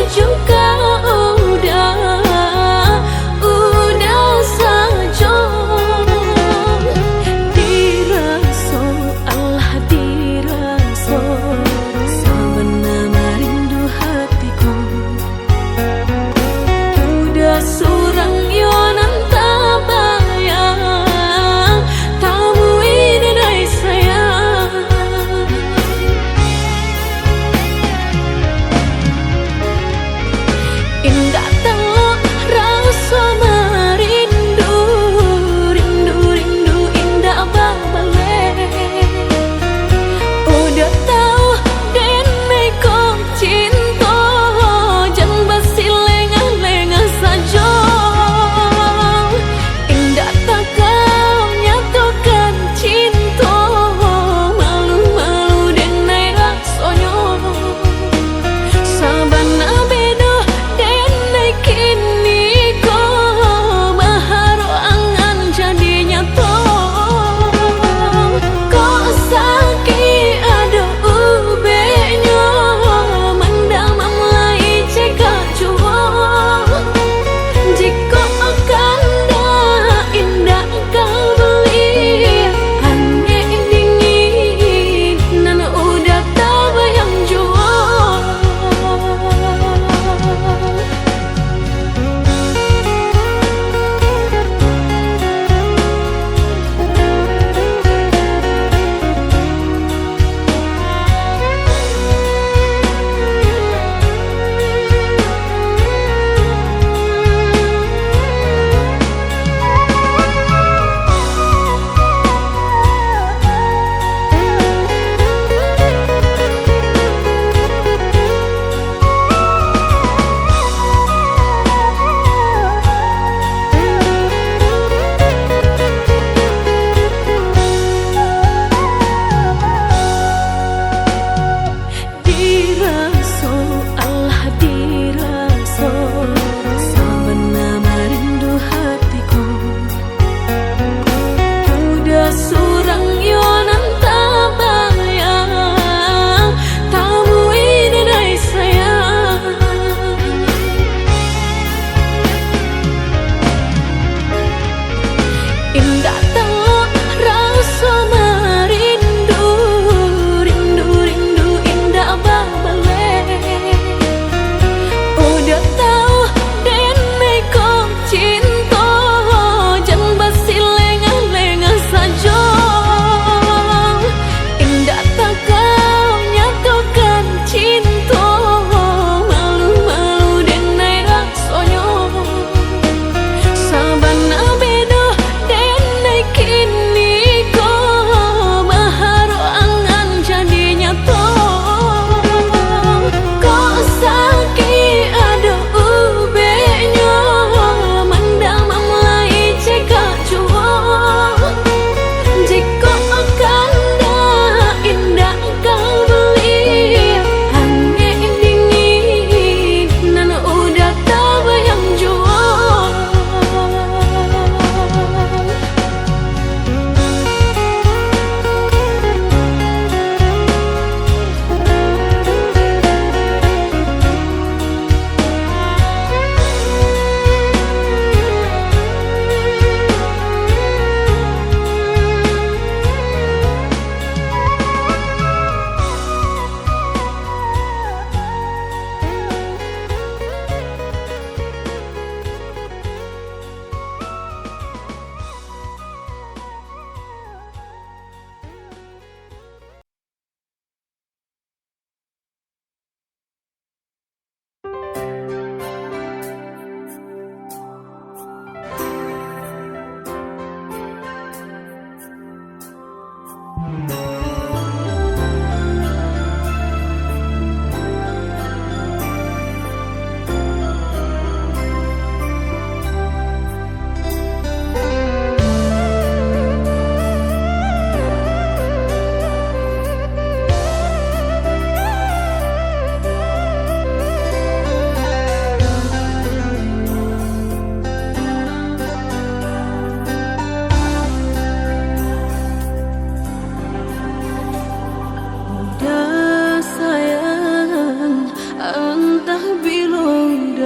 juga udah saja diraso, Allah diraso sebenarnya rindu hatiku udah surang yonan tak bayang tamu ini dari sayang indah tahu rasa merindu rindu rindu indah babale udah tahu dene kok cinta jangan basi lengah-lengah saja indah tak kau nyatakan cinta malu-malu dene rasanya sabana bedo dene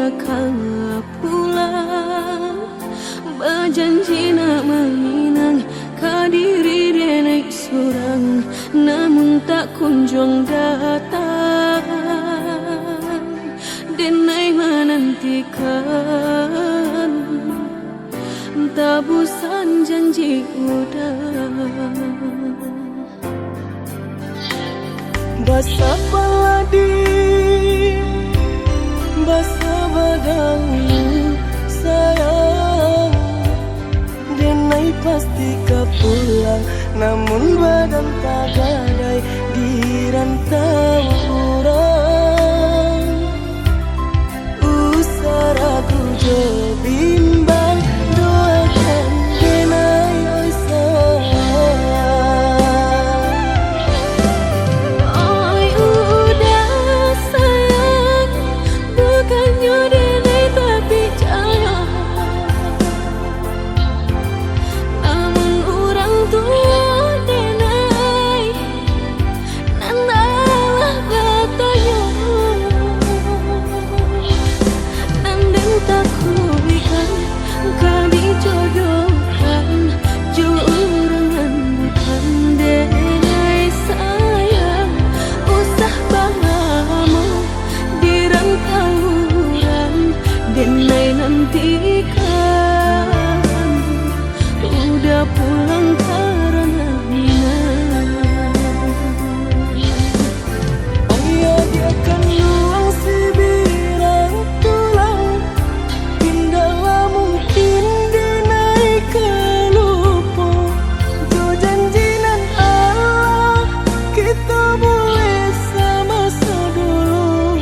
bakal pulang. Berjanji nak meminang kadiri dia naik sorang, namun tak kunjung datang. Denai menantikan tabusan janji udah. Basah paladi, basah badang sayang, denai pasti kau pulang, namun badan tak gadai di rantau orang. Usaraku jo bimbang, doakan denai oi sayang. Oi udah sayang, bukannya denai tapi jaya, namun orang tua denai nandalah katanya. Nandeng tak kuikan kau dijodohkan, jo orangan bukan denai sayang. Usah bangamu di rantau orang, denai nantikan udah pulang karena minang. Ayah dia akan luang si birang tulang, pindalah mungkin denai kelupo. Jo janjinan Allah kita boleh sama sedulu.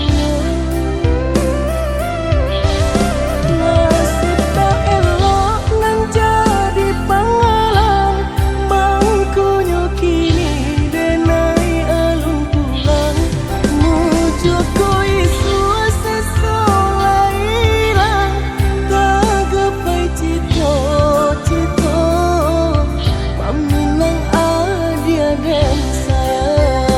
Nasib tak elok nan jadi panggalan, bangkunya kini denai alung pulang. Mujudku isu sesolairan, tak gapai cito-cito, paminang adia dan sayang.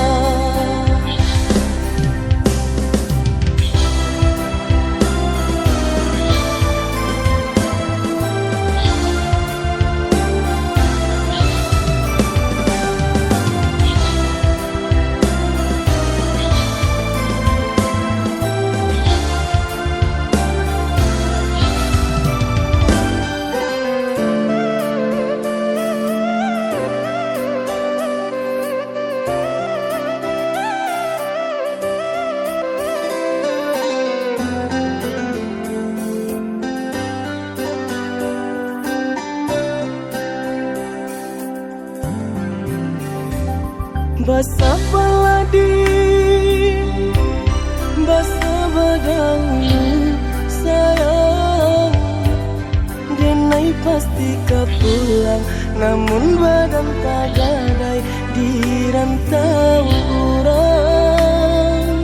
Basah paladi, basah badang sayang, denai pasti kau pulang, namun badan tak gadai di rantau orang.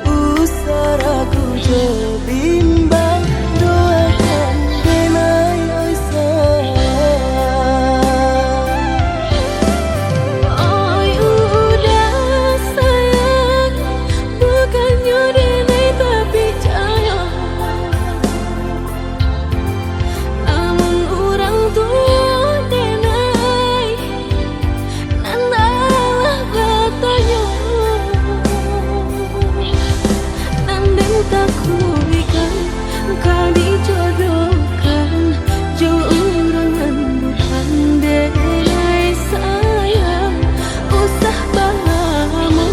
Usaraku jo bimbang, doakan denai oi sayang. Oi udah sayang, bukannya denai tapi jaya, namun orang tua denai nandalah katanya. Nandeng tak kuikan kau dijodohkan, jo orangan bukan denai sayang. Usah bangamu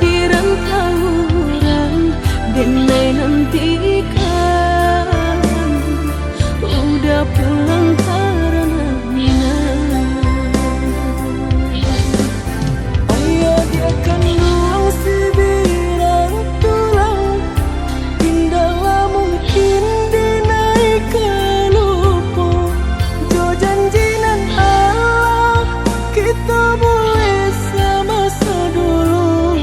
di rantau orang, denai nantikan udah pulang karena minang. Ayah dia akan luang si birang tulang, pindalah mungkin denai kelupo. Jo janjinan Allah kita boleh sama sedulu.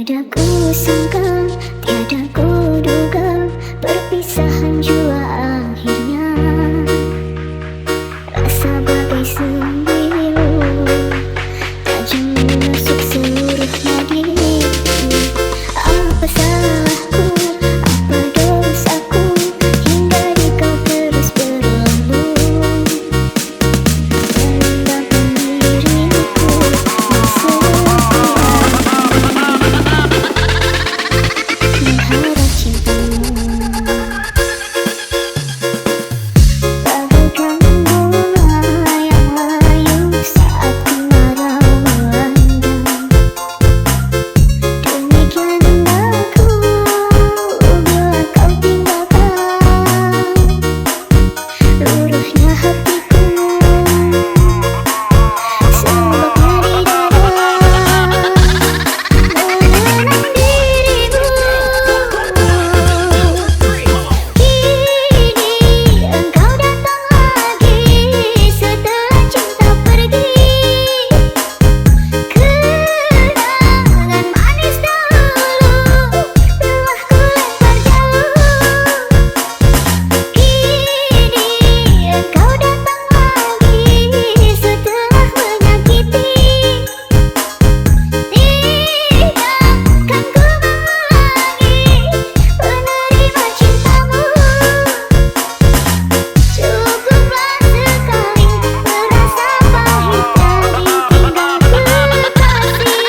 Tiada ku sangka, tiada ku duga, perpisahan jua akhirnya. Rasa bagai sembilu tajam menusuk seluruh nadiku. Apa salahku, apa dosaku, hingga di kau terus berlambung merendahkan diriku yang setia mengharap cintamu. Bagaikan bunga yang layu saat kemarau melanda, demikian aku bila kau tinggalkan. Luruhnya hatiku, sebabnya di dada mengenang dirimu. Kini engkau datang lagi setelah cinta pergi. Kenangan manis dahulu telah ku lempar jauh. Kini engkau datang lagi setelah menyakiti. Tidakkan ku mengulangi menerima cintamu. Cukuplah sekali merasa pahitnya ditinggal kekasih.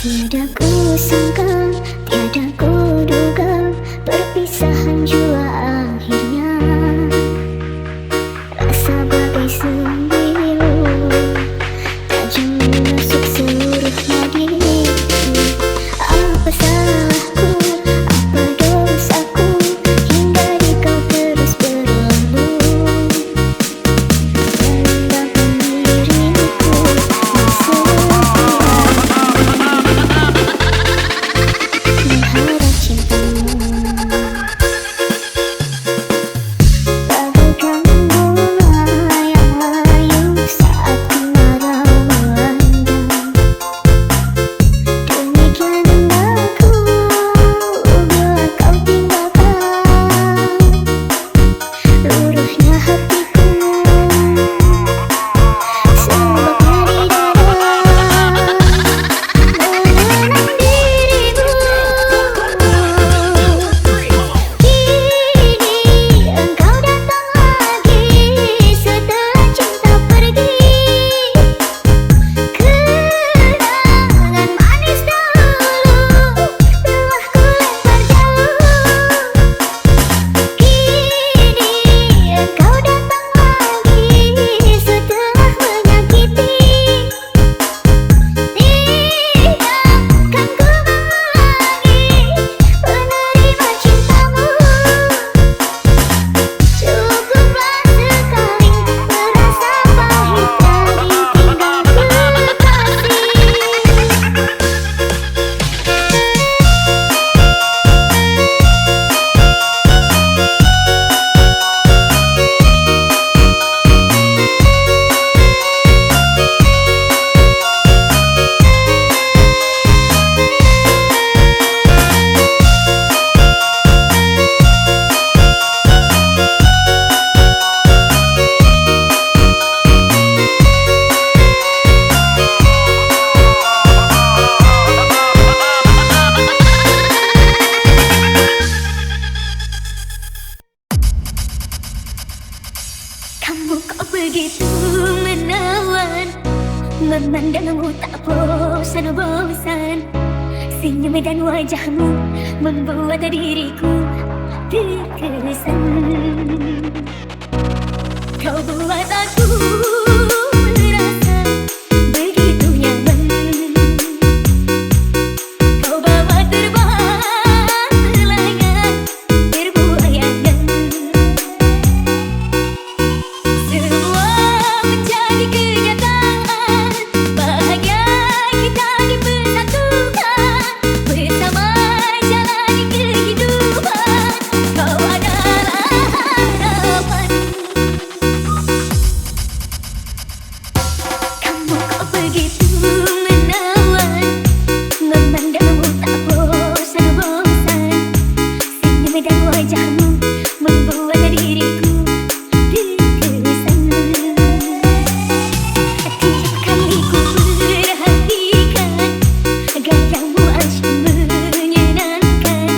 Tiada ku sangka, tiada ku duga, perpisahan jua akhirnya. Rasa bagai sembilu tajam menusuk seluruh nadiku. Apa salahku, apa dosaku, hingga di kau terus berlambung merendahkan diriku yang setia mengharap cintamu. Bagaikan bunga yang layu saat kemarau melanda, demikian aku bila kau tinggalkan. Luruhnya hatiku, sebabnya di dada mengenang dirimu. Kini engkau datang lagi setelah cinta pergi. Kenangan manis dahulu telah ku lempar jauh. Kini engkau datang lagi setelah menyakiti. Tidakkan ku mengulangi menerima cintamu. Cukuplah sekali merasa pahitnya ditinggal kekasih. Kamu kok begitu menawan, memandangmu tak bosan-bosan. Senyum dan wajahmu membuat diriku terkesan. Kau buat aku merasa begitu nyaman. Kau bawa terbang melayang berbuayangan. Semua menjadi kenyataan. Bahagia kita dipersatukan. Bersama jalani kehidupan. Kau adalah harapan. Kamu kok begitu menawan. Memandangmu tak bosan-bosan. Senyum dan wajahmu membuat diriku terkesan. Tiap kali ku perhatikan gayamu asyik menyenangkan.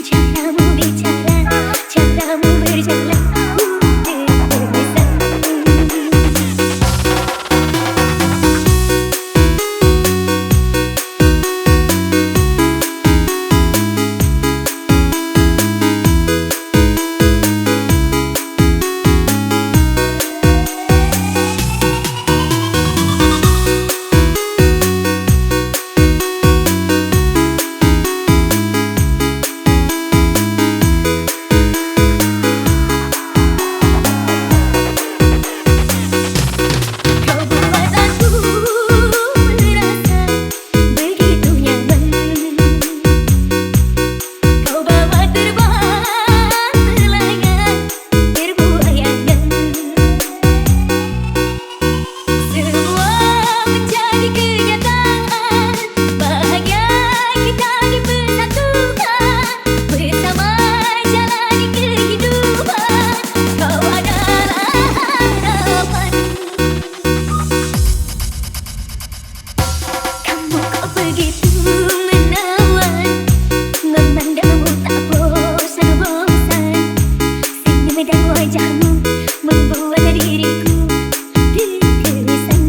Caramu bicara, caramu berjalan, terkesan. Kau buat aku merasa begitu nyaman. Kau bawa terbang melayang berbuayangan. Semua menjadi kenyataan. Bahagia kita dipersatukan. Bersama jalani kehidupan. Kau adalah harapan. Kamu kok begitu menawan. Memandangmu tak bosan-bosan. Senyum dan wajahmu membuat diriku terkesan.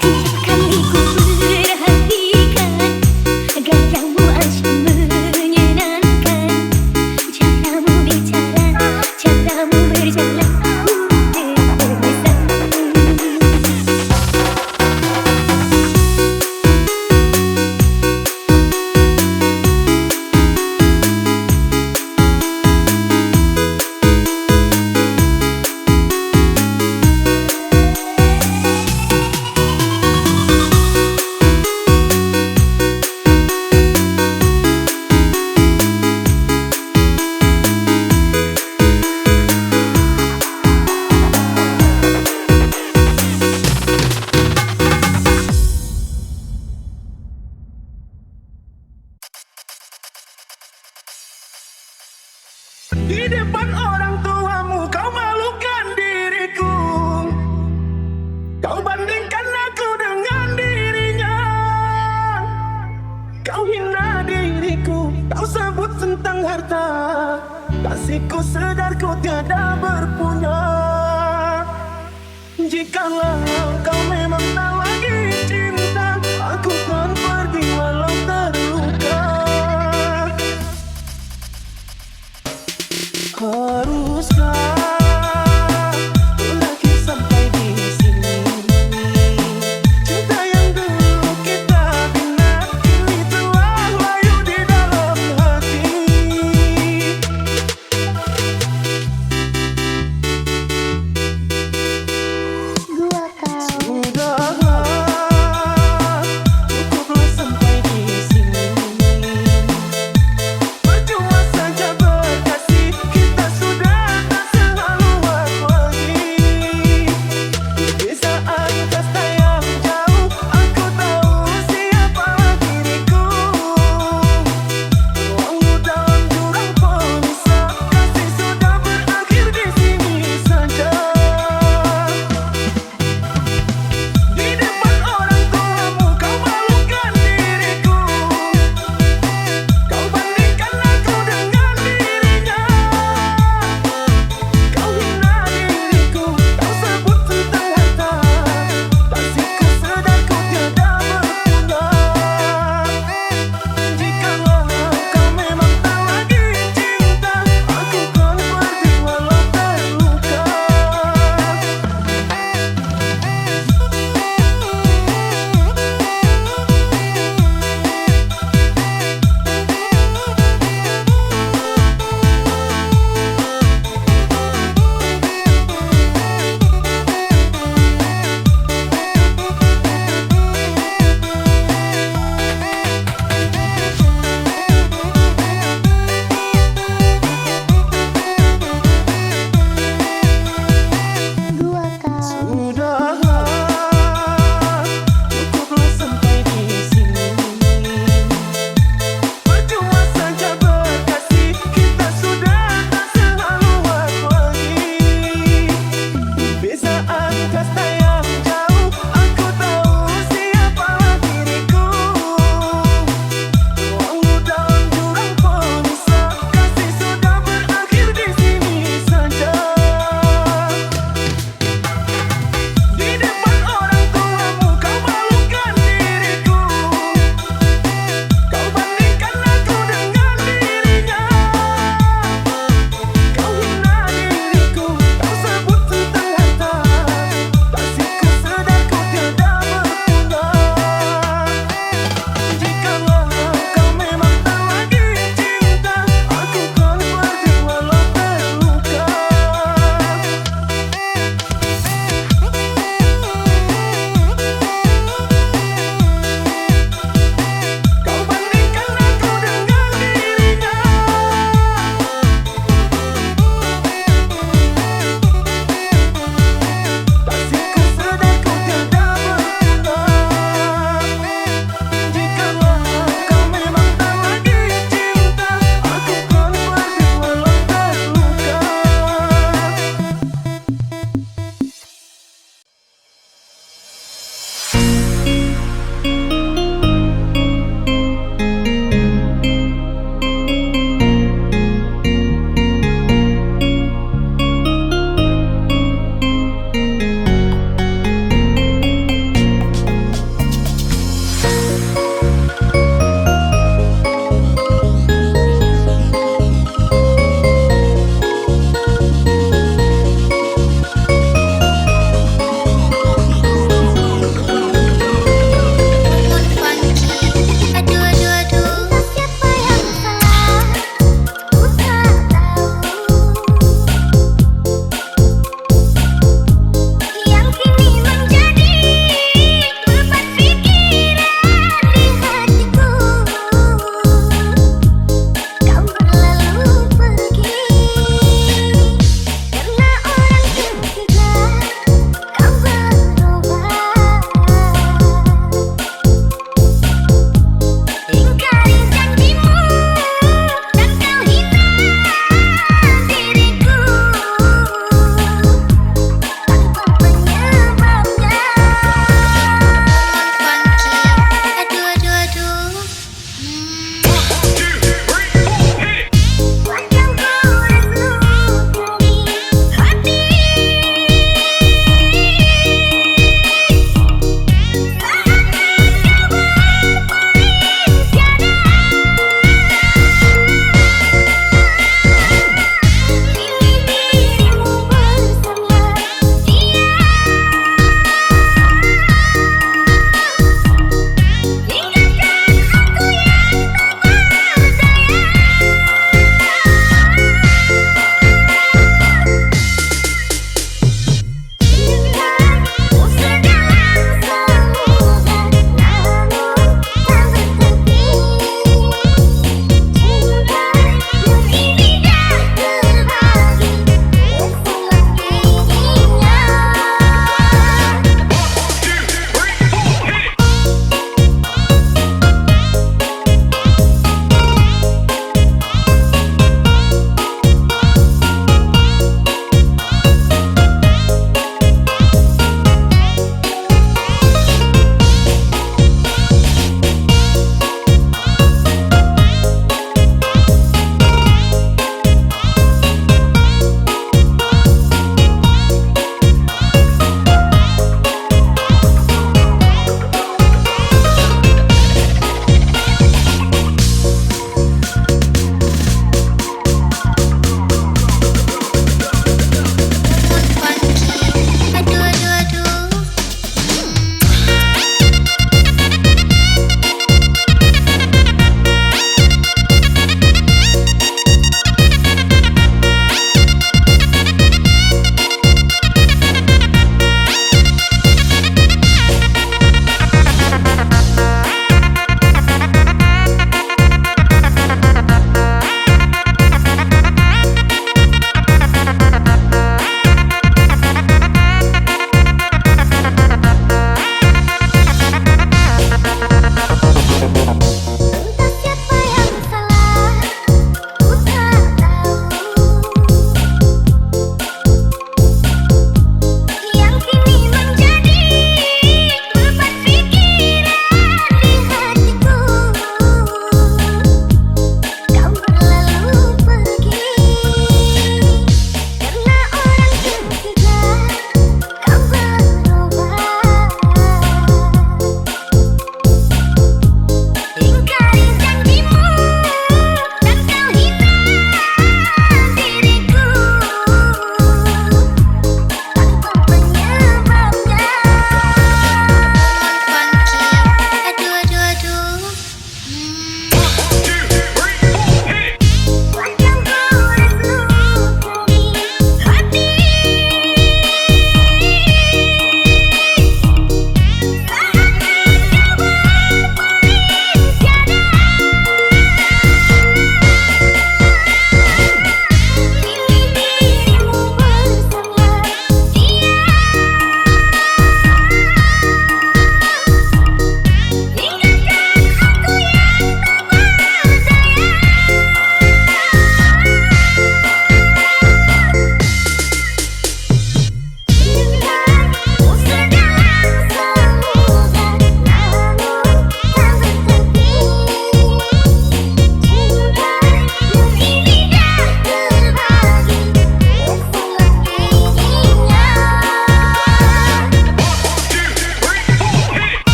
Tiap kali ku perhatikan gayamu asyik menyenangkan. Caramu bicara, caramu berjalan, terkesan. Di depan orang tuamu kau malukan diriku. Kau bandingkan aku dengan dirinya. Kau hina diriku. Kau sebut tentang harta. Kasihku sedar ku tiada berpunya. Jikalau kau memang tak lagi cinta, aku kan pergi walau terluka. Haruskah berakhir sampai di sini? Cinta yang dulu kita bina kini telah layu di dalam hati. Gua tahu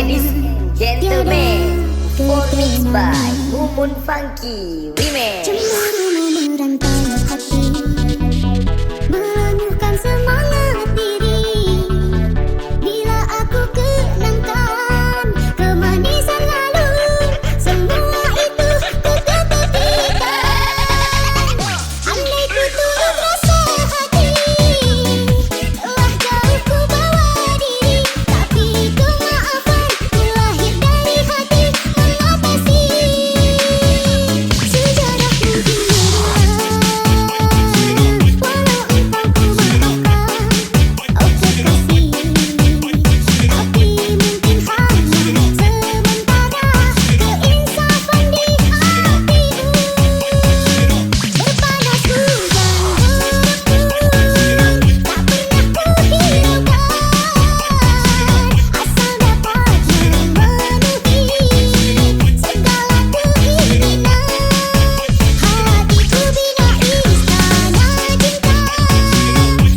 Ladies and gentlemen, performance by Mumun Funky Remix. Cemburu merantai hati, melanyuhkan semangat diri. Bila aku kenangkan kemanisan lalu, semua itu kuketepikan. Andai ku turut rasa hati, telah jauh ku bawa diri. Tapi kemaafan lahir dari hati mengatasi sejarah mungkin berulang. Walau engkau ku maafkan, oke kasih. Tapi mungkin hanya sementara keinsafan di hatimu. Berpanas hujan berkurang, tak pernah ku hiraukan. Asal dapat memenuhi segala keinginan. Hatiku bina istana cinta,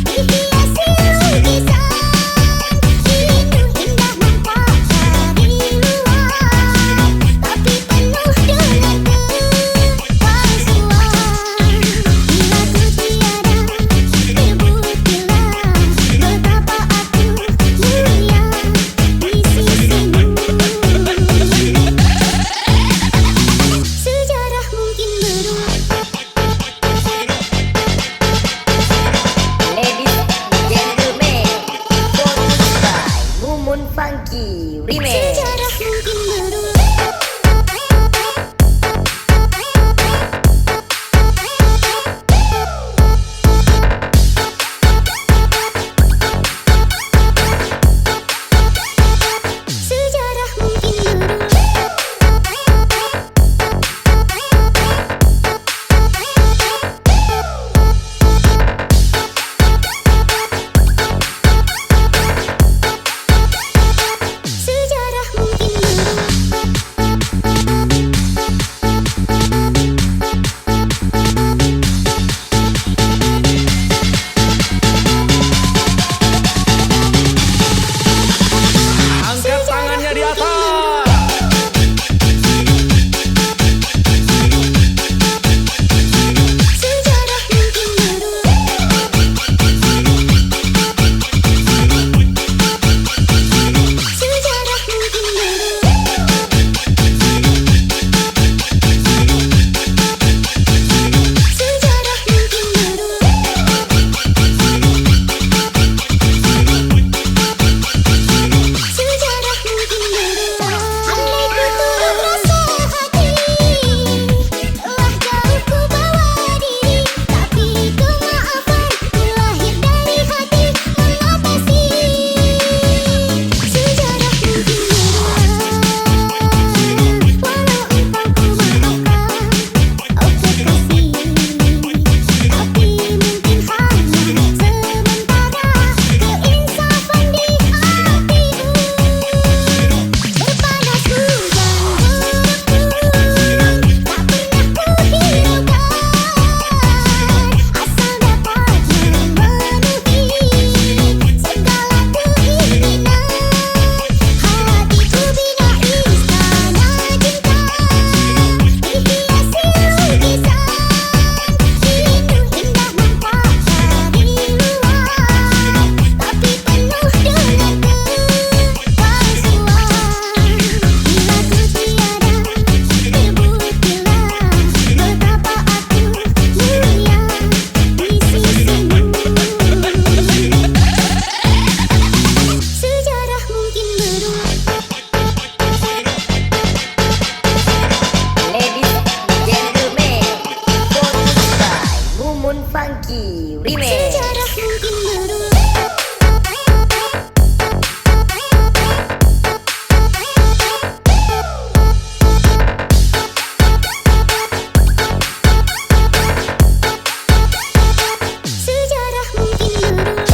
dihiasi lukisan. Rindu indah nampak dari luar, tapi penuh dengan kepalsuan. Bila ku tiada, terbuktilah betapa aku mulia di sisimu. Sejarah mungkin berulang. Ladies and gentlemen, performance by Mumun Funky Remix. Sejarah mungkin berulang. Sejarah mungkin berulang. Sejarah mungkin berulang. Angkat tangannya di atas. Sejarah mungkin berulang. Sejarah mungkin berulang. Sejarah mungkin berulang. Sejarah mungkin berulang. Andai ku turut rasa hati, telah jauh ku bawa diri. Tapi kemaafan lahir dari hati mengatasi sejarah mungkin berulang. Walau engkau ku maafkan, oke kasih. Tapi mungkin hanya sementara keinsafan di hatimu. Berpanas hujan berkurang, tak pernah ku hiraukan. Asal dapat memenuhi segala keinginan. Hatiku bina istana cinta, dihiasi lukisan. Rindu indah nampak dari luar, tapi penuh dengan kepalsuan. Bila ku tiada, terbuktilah betapa aku mulia di sisimu. Sejarah mungkin berulang. Ladies and gentlemen, performance by Mumun Funky Remix. Sejarah mungkin berulang. Sejarah mungkin berulang.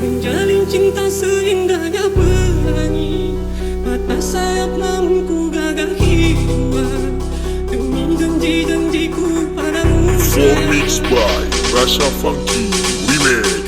menjalin cinta seindahnya pelangi. Mata sayap namun ku gagal hidup demi janji-janjiku padamu. Four mixed by Rasa Funky Remix.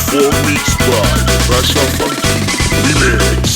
Four mixed by Rasa Funky Remix.